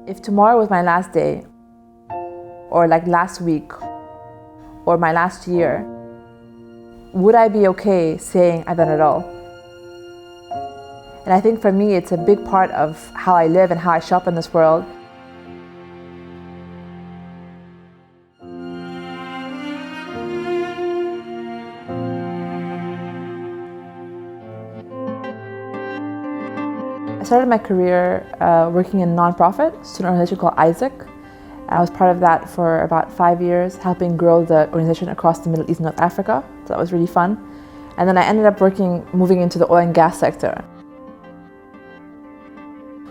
If tomorrow was my last day, or like last week, or my last year, would I be okay saying I've done it all? And I think for me, it's a big part of how I live and how I show up in this world. I started my career working in a non-profit student organization called Isaac. I was part of that for about 5 years, helping grow the organization across the Middle East and North Africa. So that was really fun. And then I ended up moving into the oil and gas sector.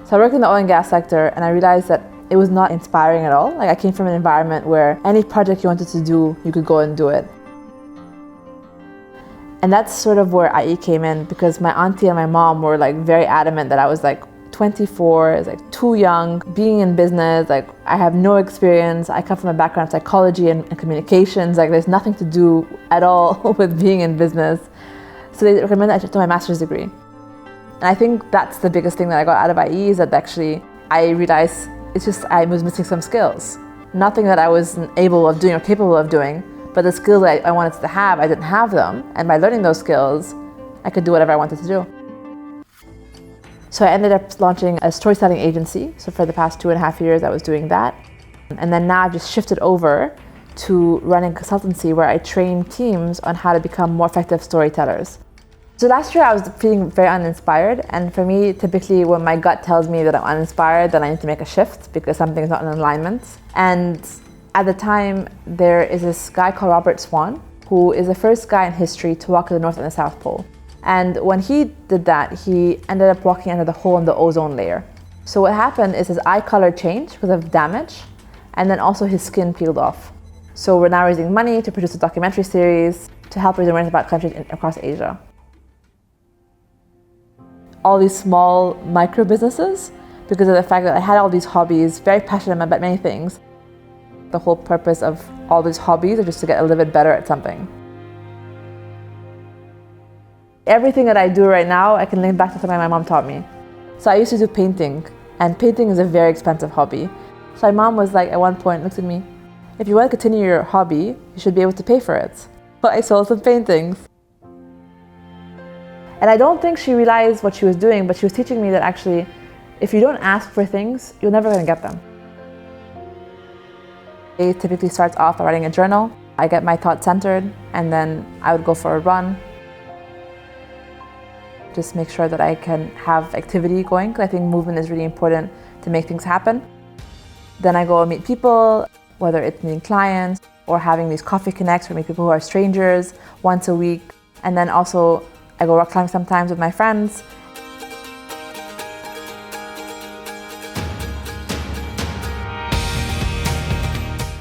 So I worked in the oil and gas sector and I realized that it was not inspiring at all. Like, I came from an environment where any project you wanted to do, you could go and do it. And that's sort of where IE came in, because my auntie and my mom were like very adamant that I was like 24, is like too young, being in business, like I have no experience. I come from a background of psychology and communications, like there's nothing to do at all with being in business. So they recommended I should do my master's degree. And I think that's the biggest thing that I got out of IE, is that actually I realized it's just I was missing some skills. Nothing that I wasn't able of doing or capable of doing, but the skills that I wanted to have, I didn't have them. And by learning those skills, I could do whatever I wanted to do. So I ended up launching a storytelling agency. So for the past 2.5 years, I was doing that. And then now I've just shifted over to running consultancy, where I train teams on how to become more effective storytellers. So last year I was feeling very uninspired. And for me, typically when my gut tells me that I'm uninspired, then I need to make a shift because something's not in alignment. And at the time, there is this guy called Robert Swan, who is the first guy in history to walk to the North and the South Pole. And when he did that, he ended up walking under the hole in the ozone layer. So what happened is his eye color changed because of damage, and then also his skin peeled off. So we're now raising money to produce a documentary series to help raise awareness about countries across Asia. All these small micro businesses, because of the fact that I had all these hobbies, very passionate about many things. The whole purpose of all these hobbies is just to get a little bit better at something. Everything that I do right now, I can link back to something my mom taught me. So I used to do painting, and painting is a very expensive hobby. So my mom was like, at one point, looked at me, if you want to continue your hobby, you should be able to pay for it. So I sold some paintings. And I don't think she realized what she was doing, but she was teaching me that actually, if you don't ask for things, you're never going to get them. It typically starts off by writing a journal. I get my thoughts centered, and then I would go for a run. Just make sure that I can have activity going, because I think movement is really important to make things happen. Then I go and meet people, whether it's meeting clients or having these coffee connects where I meet people who are strangers once a week. And then also I go rock climbing sometimes with my friends.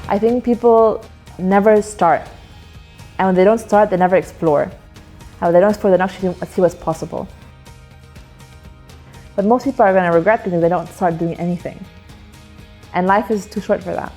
I think people never start. And when they don't start, they never explore. And when they don't explore, they don't actually see what's possible. But most people are going to regret because they don't start doing anything. And life is too short for that.